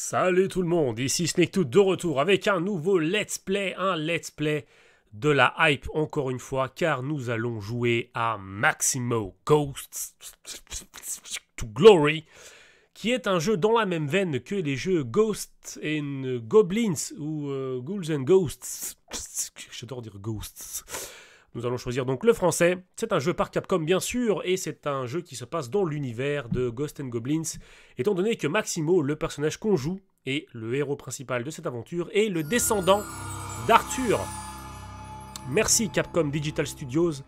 Salut tout le monde, ici SneakTooth de retour avec un nouveau let's play, de la hype encore une fois, car nous allons jouer à Maximo Ghosts to Glory, qui est un jeu dans la même veine que les jeux Ghosts and Goblins ou Ghouls and Ghosts. J'adore dire Ghosts. Nous allons choisir donc le français. C'est un jeu par Capcom bien sûr, et c'est un jeu qui se passe dans l'univers de Ghosts and Goblins, étant donné que Maximo, le personnage qu'on joue, est le héros principal de cette aventure, et le descendant d'Arthur. Merci Capcom Digital Studios de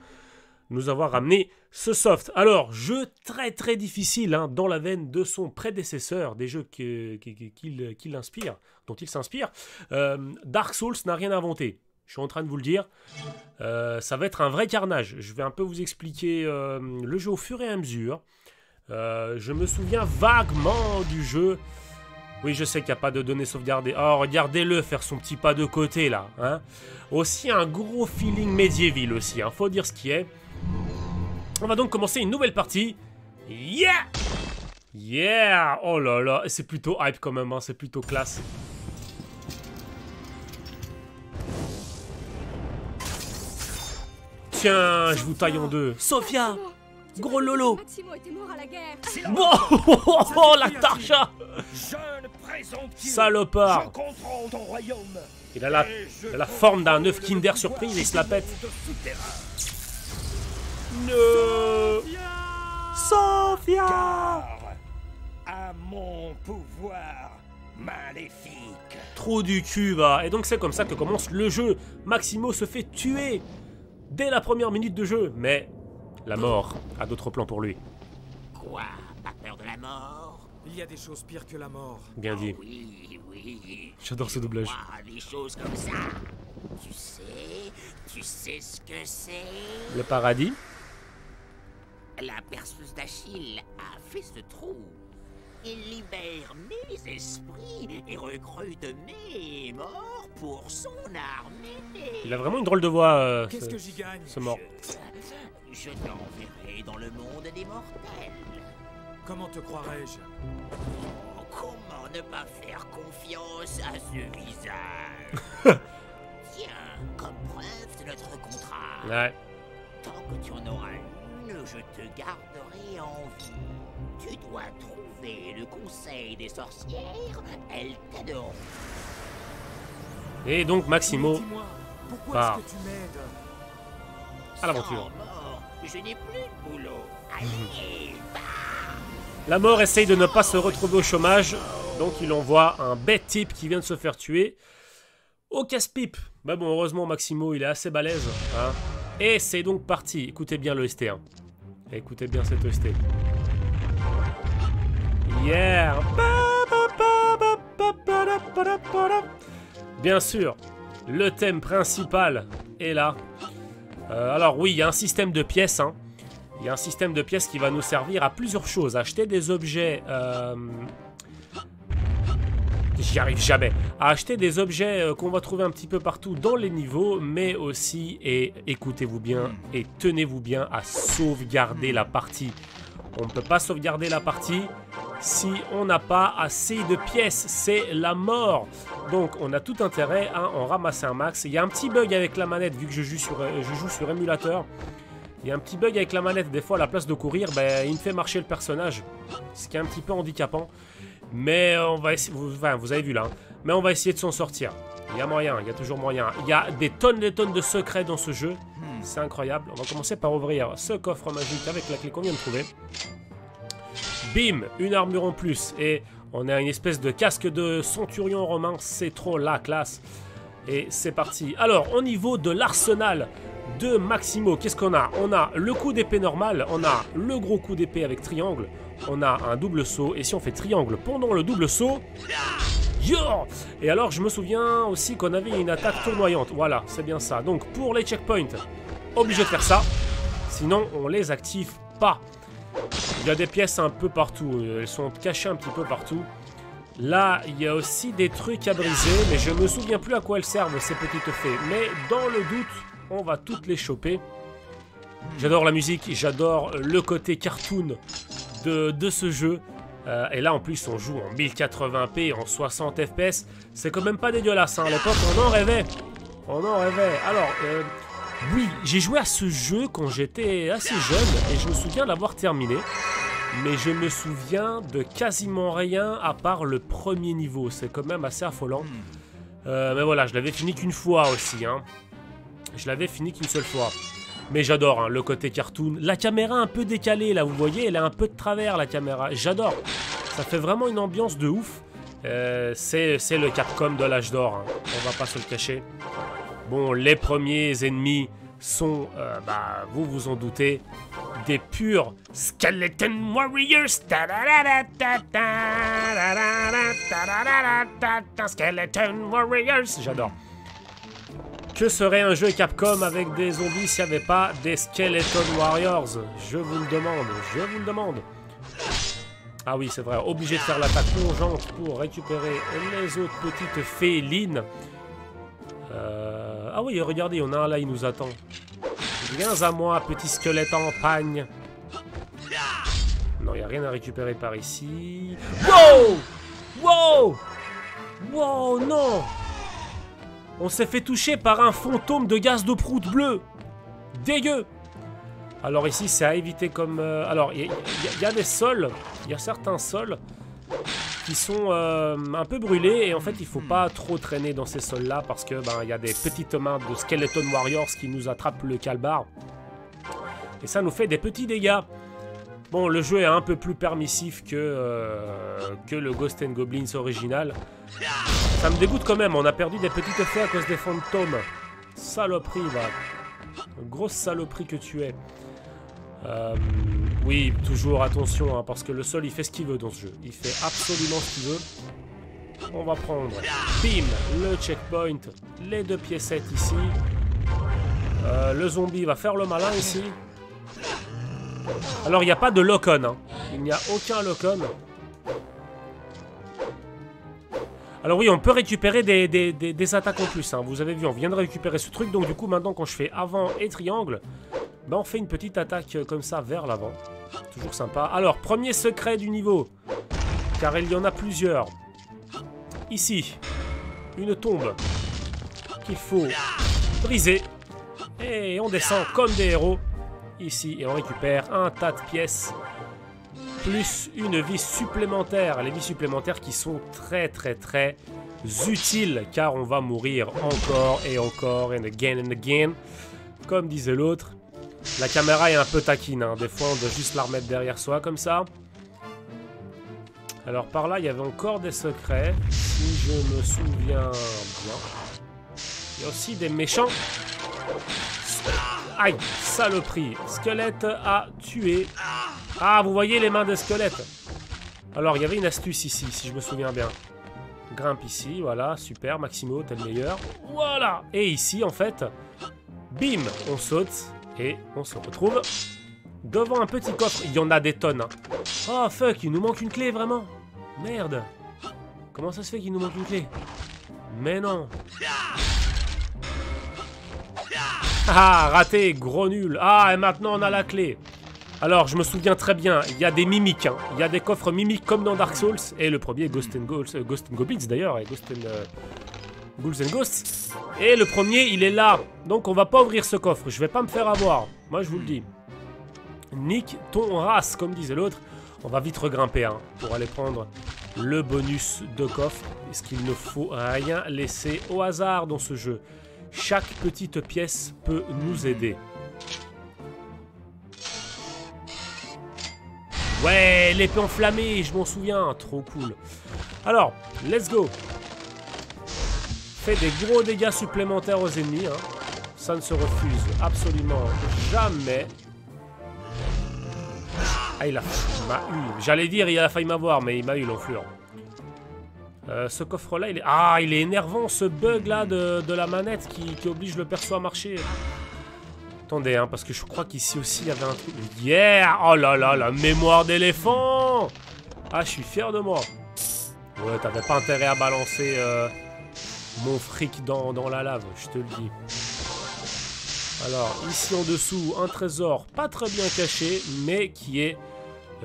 nous avoir ramené ce soft. Alors, jeu très difficile, hein, dans la veine de son prédécesseur, des jeux qu'il inspire, dont il s'inspire. Dark Souls n'a rien inventé. Je suis en train de vous le dire, ça va être un vrai carnage. Je vais un peu vous expliquer le jeu au fur et à mesure. Je me souviens vaguement du jeu. Oui, je sais qu'il n'y a pas de données sauvegardées. Oh, regardez-le faire son petit pas de côté, là. Hein. Aussi un gros feeling médiéval aussi, hein, faut dire ce qui est. On va donc commencer une nouvelle partie. Yeah! Yeah! Oh là là, c'est plutôt hype quand même, hein, c'est plutôt classe. Tiens, je vous taille en deux. Sophia! Gros lolo! Maximo était mort à la guerre. Oh, la tarcha! Salopard! Il a la forme d'un œuf Kinder Surprise et il se la pète. No! Sophia! À mon pouvoir maléfique. Trop du cul, va. Et donc c'est comme ça que commence le jeu. Maximo se fait tuer dès la première minute de jeu, mais la mort a d'autres plans pour lui. Quoi? Pas peur de la mort? Il y a des choses pires que la mort. Bien dit. Oui. J'adore ce doublage. Des choses comme ça. Tu sais ce que c'est? Le paradis. La perceuse d'Achille a fait ce trou. Il libère mes esprits et recrute mes morts pour son armée. Il a vraiment une drôle de voix, Qu'est-ce que j'y gagne? ce mort. Je t'enverrai dans le monde des mortels. Comment te croirais-je? Oh, comment ne pas faire confiance à ce visage? Tiens, comme preuve de notre contrat. Ouais. Tant que tu en auras une, je te garderai en vie. Tu dois trouver le conseil des sorcières, elles t'adorent. Et donc Maximo Dis-moi, pourquoi part est-ce que tu m'aides? à l'aventure. Sans mort, je n'ai plus de boulot. Allez, va! La mort essaye de ne pas se retrouver au chômage, donc il envoie un bête type qui vient de se faire tuer au casse-pipe. Bah bon, heureusement Maximo il est assez balèze, hein. Et c'est donc parti. Écoutez bien le ST1. Écoutez bien cet OST. Yeah. Bien sûr, le thème principal est là. Alors oui, il y a un système de pièces, hein. Il y a un système de pièces qui va nous servir à plusieurs choses. Acheter des objets... J'y arrive jamais. À acheter des objets qu'on va trouver un petit peu partout dans les niveaux, mais aussi, et écoutez-vous bien, et tenez-vous bien, à sauvegarder la partie. On ne peut pas sauvegarder la partie si on n'a pas assez de pièces. C'est la mort. Donc on a tout intérêt à en ramasser un max. Il y a un petit bug avec la manette, vu que je joue sur émulateur. Il y a un petit bug avec la manette, des fois à la place de courir, ben, il me fait marcher le personnage, ce qui est un petit peu handicapant. Mais on va essayer, enfin, vous avez vu là, hein. Mais on va essayer de s'en sortir. Il y a moyen, il y a toujours moyen. Il y a des tonnes de secrets dans ce jeu, c'est incroyable. On va commencer par ouvrir ce coffre magique avec la clé qu'on vient de trouver. Bim, une armure en plus, et on a une espèce de casque de centurion romain, c'est trop la classe. Et c'est parti. Alors, au niveau de l'arsenal de Maximo, qu'est-ce qu'on a? On a le coup d'épée normal, on a le gros coup d'épée avec triangle, on a un double saut, et si on fait triangle pendant le double saut... Yo! Et alors, je me souviens aussi qu'on avait une attaque tournoyante, voilà, c'est bien ça. Donc, pour les checkpoints, obligé de faire ça, sinon on les active pas. Il y a des pièces un peu partout, elles sont cachées un petit peu partout. Là, il y a aussi des trucs à briser, mais je me souviens plus à quoi elles servent ces petites fées. Mais dans le doute, on va toutes les choper. J'adore la musique, j'adore le côté cartoon de ce jeu. Et là en plus on joue en 1080p, en 60 fps. C'est quand même pas dégueulasse, hein. À l'époque on en rêvait. On en rêvait. Alors, oui, j'ai joué à ce jeu quand j'étais assez jeune et je me souviens de l'avoir terminé. Mais je me souviens de quasiment rien à part le premier niveau. C'est quand même assez affolant. Mais voilà, je l'avais fini qu'une fois aussi, hein. Je l'avais fini qu'une seule fois. Mais j'adore, hein, le côté cartoon. La caméra un peu décalée, là, vous voyez, elle est un peu de travers, la caméra. J'adore. Ça fait vraiment une ambiance de ouf. C'est le Capcom de l'âge d'or, hein. On va pas se le cacher. Bon, les premiers ennemis sont, vous vous en doutez, des purs Skeleton Warriors. Skeleton Warriors, j'adore. Que serait un jeu Capcom avec des zombies s'il n'y avait pas des Skeleton Warriors? Je vous le demande, je vous le demande. Ah oui, c'est vrai, obligé de faire l'attaque plongeante pour récupérer les autres petites félines. Ah oui, regardez, il y en a un là, il nous attend. Viens à moi, petit squelette en pagne. Non, il n'y a rien à récupérer par ici. Wow! Wow! Wow, non! On s'est fait toucher par un fantôme de gaz de prout bleu. Dégueu! Alors ici, c'est à éviter comme... alors, il y a des sols. Il y a certains sols qui sont un peu brûlés. Et en fait, il faut pas trop traîner dans ces sols-là parce que il y a des petites mains de Skeleton Warriors qui nous attrapent le calbar. Et ça nous fait des petits dégâts. Bon, le jeu est un peu plus permissif que le Ghosts and Goblins original. Ça me dégoûte quand même. On a perdu des petites fées à cause des fantômes. Saloperie, va. Grosse saloperie que tu es. Oui, toujours attention, hein, parce que le sol il fait ce qu'il veut dans ce jeu. Il fait absolument ce qu'il veut. On va prendre, bim, le checkpoint, les 2 piécettes ici. Le zombie va faire le malin ici. Alors il n'y a pas de lock-on, hein. Il n'y a aucun lock-on. Alors oui, on peut récupérer des attaques en plus, hein. Vous avez vu, on vient de récupérer ce truc. Donc du coup, maintenant quand je fais avant et triangle, on fait une petite attaque comme ça vers l'avant. Toujours sympa. Alors, premier secret du niveau. Car il y en a plusieurs. Ici, une tombe qu'il faut briser. Et on descend comme des héros. Ici, et on récupère un tas de pièces. Plus une vie supplémentaire. Les vies supplémentaires qui sont très très très utiles. Car on va mourir encore et encore. And again. Comme disait l'autre. La caméra est un peu taquine, hein. Des fois on doit juste la remettre derrière soi comme ça. Alors par là il y avait encore des secrets, si je me souviens bien. Il y a aussi des méchants. Aïe, saloperie. Squelette à tuer. Ah, vous voyez les mains des squelettes. Alors il y avait une astuce ici, si je me souviens bien. Grimpe ici, voilà, super, Maximo, t'es le meilleur. Voilà. Et ici en fait, bim, on saute. Et on se retrouve devant un petit coffre. Il y en a des tonnes, hein. Oh fuck, il nous manque une clé vraiment. Merde. Comment ça se fait qu'il nous manque une clé? Mais non. Ah, raté, gros nul. Ah, et maintenant on a la clé. Alors, je me souviens très bien, il y a des mimiques, hein. Il y a des coffres mimiques comme dans Dark Souls. Et le premier, Ghosts and Goblins d'ailleurs, et Ghouls and Ghosts. Et le premier, il est là. Donc on va pas ouvrir ce coffre. Je vais pas me faire avoir. Moi, je vous le dis. Nique ton race, comme disait l'autre. On va vite regrimper, hein, pour aller prendre le bonus de coffre. Parce qu'il ne faut rien laisser au hasard dans ce jeu. Chaque petite pièce peut nous aider. Ouais, l'épée enflammée, je m'en souviens. Trop cool. Alors, let's go. Fait des gros dégâts supplémentaires aux ennemis, hein. Ça ne se refuse absolument jamais. Ah, il m'a eu. J'allais dire il a failli m'avoir, mais il m'a eu l'enflure. Ce coffre-là, il est... Ah, il est énervant, ce bug-là de la manette qui oblige le perso à marcher. Attendez, hein, parce que je crois qu'ici aussi, il y avait un truc... Yeah! Oh là là, la mémoire d'éléphant! Ah, je suis fier de moi. Ouais, t'avais pas intérêt à balancer... mon fric dans la lave, je te le dis. Alors, ici en dessous, un trésor pas très bien caché, mais qui est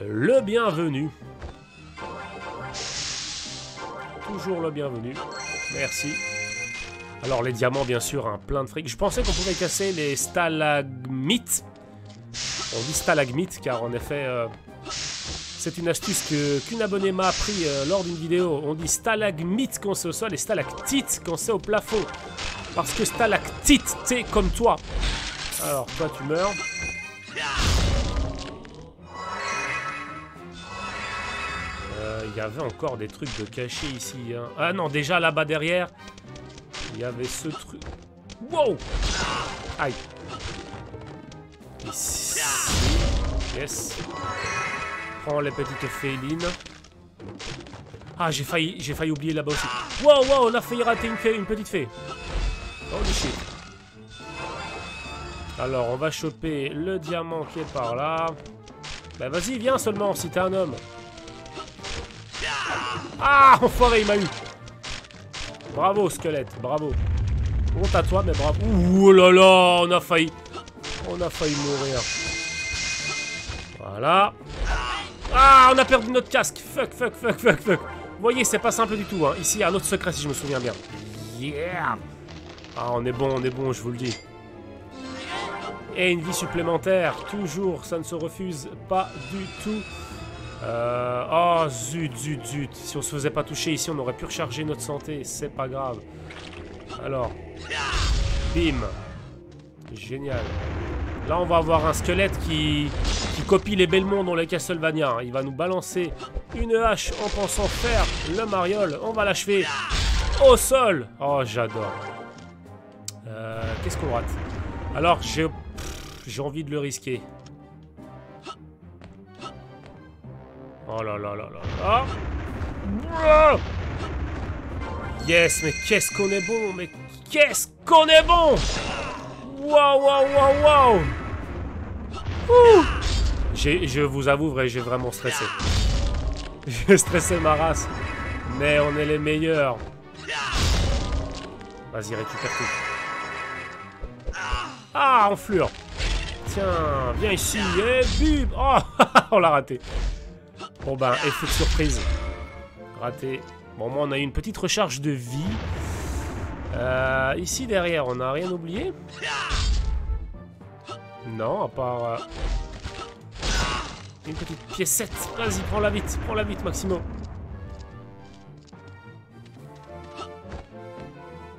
le bienvenu. toujours le bienvenu. Merci. Alors les diamants, bien sûr, hein, plein de fric. Je pensais qu'on pouvait casser les stalagmites. On dit stalagmites car en effet, c'est une astuce qu'une abonnée m'a appris lors d'une vidéo. On dit stalagmites quand c'est au sol et stalactites quand c'est au plafond. Parce que stalactite, t'es comme toi. Alors, toi tu meurs. Il y avait encore des trucs de cachés ici. Hein. Ah non, déjà là-bas derrière, il y avait ce truc. Wow! Aïe. Ici. Yes. Prends les petites félines. Ah, j'ai failli oublier là-bas aussi. Wow, wow, on a failli rater une petite fée. Holy shit. Alors, on va choper le diamant qui est par là. Bah vas-y, viens seulement, si t'es un homme. Ah, enfoiré, il m'a eu. Bravo, squelette, bravo. Honte à toi, mais bravo. Ouh là là, on a failli mourir. Voilà. Ah, on a perdu notre casque. Fuck. Vous voyez, c'est pas simple du tout. Hein. Ici, il y a un autre secret, si je me souviens bien. Yeah. Ah, on est bon, je vous le dis. Et une vie supplémentaire. Toujours, ça ne se refuse pas du tout. Oh, zut. Si on se faisait pas toucher ici, on aurait pu recharger notre santé. C'est pas grave. Alors. Bim. Génial. Là, on va avoir un squelette qui copie les Belmont dans les Castlevania. Il va nous balancer une hache en pensant faire le mariole. On va l'achever au sol. Oh, j'adore. Qu'est-ce qu'on rate? Alors, j'ai envie de le risquer. Oh là là là là là. Yes, mais qu'est-ce qu'on est bon. Mais qu'est-ce qu'on est bon. Wow. Je vous avoue, vrai, j'ai vraiment stressé. J'ai stressé ma race. Mais on est les meilleurs. Vas-y, récupère tout. Ah, enflure. Tiens, viens ici. Et bim. Oh, on l'a raté. Bon ben, effet de surprise. Raté. Bon, moi, on a eu une petite recharge de vie. Ici, derrière, on n'a rien oublié? Non, à part... une petite piécette. Vas-y, prends-la vite, Maximo.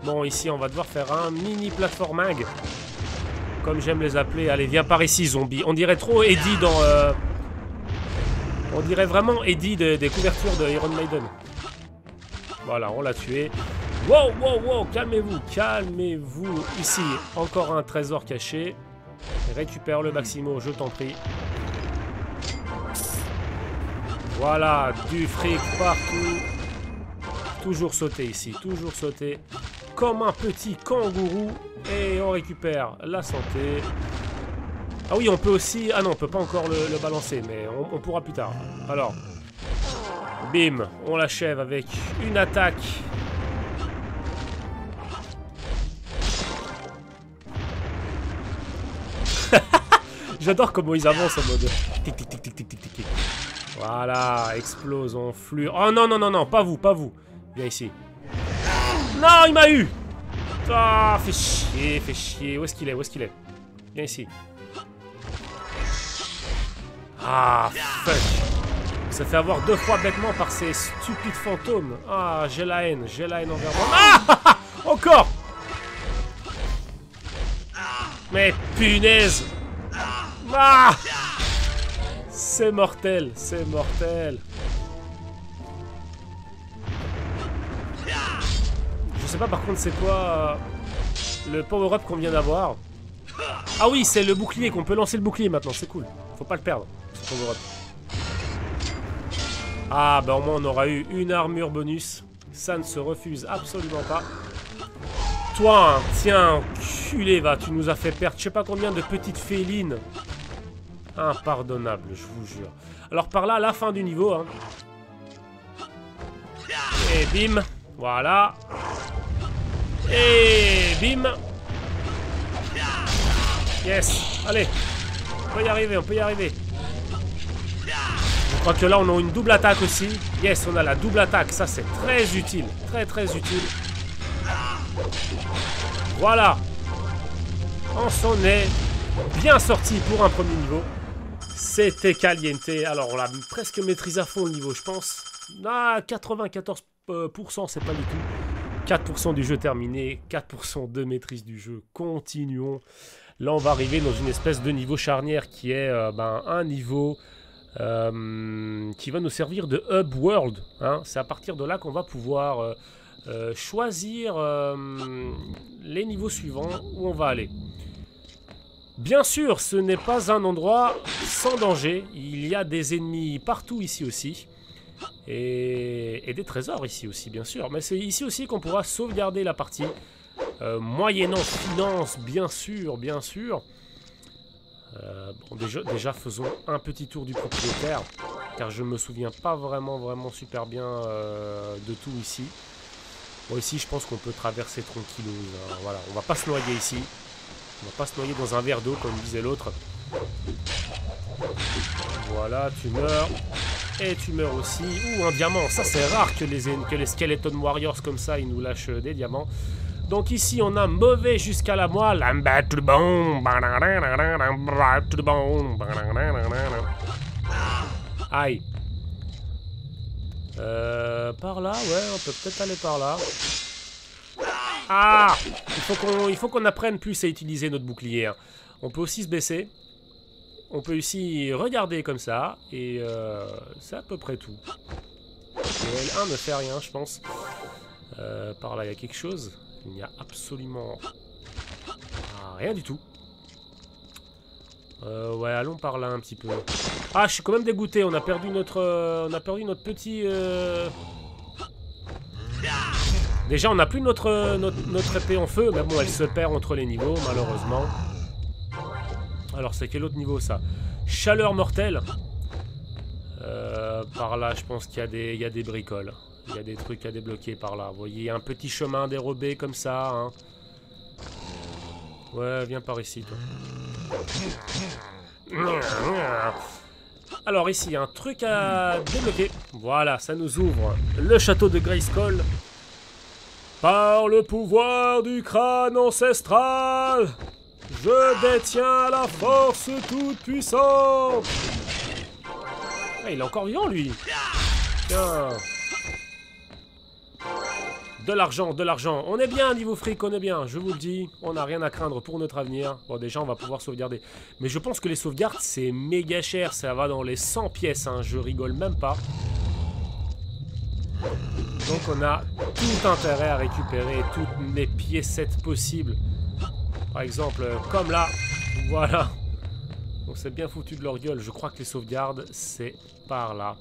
Bon, ici, on va devoir faire un mini platforming. Comme j'aime les appeler. Allez, viens par ici, zombie. On dirait trop Eddie dans... On dirait vraiment Eddie des couvertures de Iron Maiden. Voilà, on l'a tué. Wow, calmez-vous. Ici, encore un trésor caché. Récupère le Maximo, je t'en prie. Voilà, du fric partout. Toujours sauter ici, toujours sauter. Comme un petit kangourou. Et on récupère la santé. Ah oui, on peut aussi... Ah non, on peut pas encore le balancer, mais on pourra plus tard. Alors, bim, on l'achève avec une attaque. J'adore comment ils avancent en mode... Tic. Voilà, explose, on flûte. Oh non, pas vous. Viens ici. Non, il m'a eu. Ah, fais chier. Où est-ce qu'il est? Viens ici. Ah, fuck. Ça fait avoir 2 fois bêtement par ces stupides fantômes. Ah, j'ai la haine envers moi. Ah, encore. Mais punaise. Ah, c'est mortel. Je sais pas par contre c'est quoi le power-up qu'on vient d'avoir. Ah oui, c'est le bouclier, qu'on peut lancer le bouclier maintenant, c'est cool. Faut pas le perdre, ce power-up. Ah bah au moins on aura eu une armure bonus. Ça ne se refuse absolument pas. Toi, hein, tiens, enculé, va, tu nous as fait perdre je sais pas combien de petites félines. Impardonnable, je vous jure. Alors par là, à la fin du niveau, hein. Et bim, voilà. Et bim. Yes, allez. On peut y arriver. Je crois que là, on a une double attaque aussi. Yes, on a la double attaque. Ça, c'est très utile. Très, très utile. Voilà. On s'en est bien sorti pour un premier niveau. C'était caliente. Alors, on l'a presque maîtrisé à fond le niveau, je pense. Ah, 94%, c'est pas du tout. 4% du jeu terminé. 4% de maîtrise du jeu. Continuons. Là, on va arriver dans une espèce de niveau charnière qui est un niveau qui va nous servir de hub world. Hein. C'est à partir de là qu'on va pouvoir choisir les niveaux suivants où on va aller. Bien sûr, ce n'est pas un endroit sans danger. Il y a des ennemis partout ici aussi. Et des trésors ici aussi, bien sûr. Mais c'est ici aussi qu'on pourra sauvegarder la partie. Moyennant finance, bien sûr, bien sûr. Bon, déjà, faisons un petit tour du propriétaire. Car je me souviens pas vraiment super bien de tout ici. Bon, ici, je pense qu'on peut traverser tranquillou. Hein, voilà, on va pas se noyer ici. On va pas se noyer dans un verre d'eau, comme disait l'autre. Voilà, tu meurs. Et tu meurs aussi. Ouh, un diamant. Ça, c'est rare que les Skeleton Warriors comme ça, ils nous lâchent des diamants. Donc ici, on a mauvais jusqu'à la moelle. Aïe. Par là, ouais, on peut peut-être aller par là. Ah! Il faut qu'on apprenne plus à utiliser notre bouclier. Hein. On peut aussi se baisser. On peut aussi regarder comme ça. Et c'est à peu près tout. Le L1 ne fait rien, je pense. Par là, il y a quelque chose. Il n'y a absolument rien du tout. Ouais, allons par là un petit peu. Ah, je suis quand même dégoûté. On a perdu notre petit... Déjà, on n'a plus notre épée en feu. Mais bon, elle se perd entre les niveaux, malheureusement. Alors, c'est quel autre niveau, ça? Chaleur mortelle. Par là, je pense qu'il y a des bricoles. Il y a des trucs à débloquer par là. Vous voyez, un petit chemin dérobé comme ça. Hein. Ouais, viens par ici, toi. Alors ici, un truc à débloquer. Voilà, ça nous ouvre le château de Grayskull. Par le pouvoir du crâne ancestral, je détiens la force toute puissante. Ah, il est encore vivant, lui. Tiens. De l'argent, de l'argent. On est bien niveau fric, on est bien. Je vous le dis, on n'a rien à craindre pour notre avenir. Bon, déjà, on va pouvoir sauvegarder. Mais je pense que les sauvegardes, c'est méga cher. Ça va dans les 100 pièces, hein. Je rigole même pas. Donc, on a tout intérêt à récupérer toutes les piécettes possibles. Par exemple, comme là. Voilà. On s'est bien foutu de leur gueule. Je crois que les sauvegardes, c'est par là.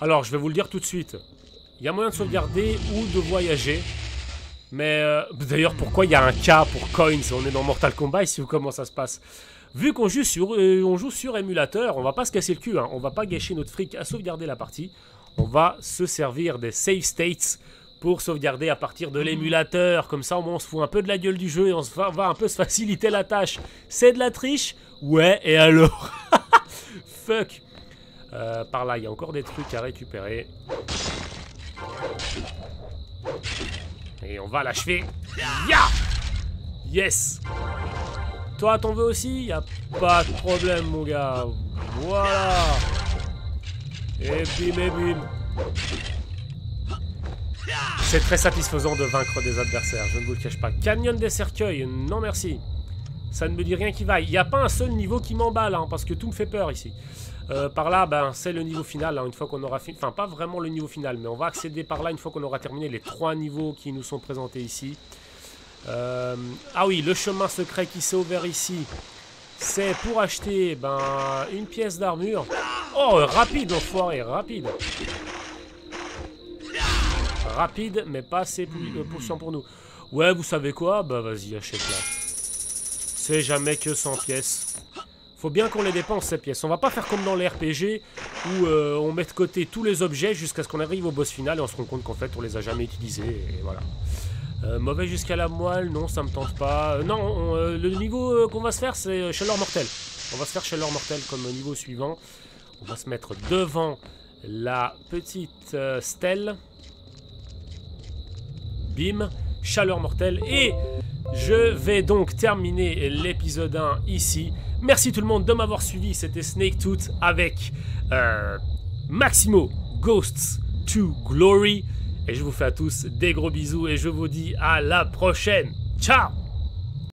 Alors, je vais vous le dire tout de suite. Il y a moyen de sauvegarder ou de voyager. Mais d'ailleurs, pourquoi il y a un K pour coins? On est dans Mortal Kombat ici ou comment ça se passe? Vu qu'on joue sur émulateur, on va pas se casser le cul. Hein. On va pas gâcher notre fric à sauvegarder la partie. On va se servir des save states pour sauvegarder à partir de l'émulateur. Comme ça, au moins, on se fout un peu de la gueule du jeu et on va un peu se faciliter la tâche. C'est de la triche? Ouais, et alors? Fuck. Par là, il y a encore des trucs à récupérer. Et on va l'achever. Ya! Yes! Toi, t'en veux aussi? Y a pas de problème, mon gars. Voilà! Et bim, et bim. C'est très satisfaisant de vaincre des adversaires, je ne vous le cache pas. Canyon des cercueils, non merci. Ça ne me dit rien qui vaille. Il n'y a pas un seul niveau qui m'emballe, hein, parce que tout me fait peur ici. Par là, ben, c'est le niveau final, hein, une fois qu'on aura fini. Enfin, pas vraiment le niveau final, mais on va accéder par là une fois qu'on aura terminé les 3 niveaux qui nous sont présentés ici. Ah oui, le chemin secret qui s'est ouvert ici, c'est pour acheter une pièce d'armure. Oh, rapide, enfoiré, rapide. Rapide, mais pas assez puissant pour nous. Ouais, vous savez quoi? Bah, vas-y, achète-la. C'est jamais que 100 pièces. Faut bien qu'on les dépense ces pièces. On va pas faire comme dans les RPG où on met de côté tous les objets jusqu'à ce qu'on arrive au boss final et on se rend compte qu'en fait on les a jamais utilisés et voilà. Mauvais jusqu'à la moelle, non ça me tente pas. Non, le niveau qu'on va se faire c'est chaleur mortelle. On va se faire chaleur mortelle comme au niveau suivant. On va se mettre devant la petite stèle. Bim, chaleur mortelle. Et je vais donc terminer l'épisode 1 ici. Merci tout le monde de m'avoir suivi. C'était Snaketooth avec Maximo Ghosts to Glory. Et je vous fais à tous des gros bisous et je vous dis à la prochaine. Ciao!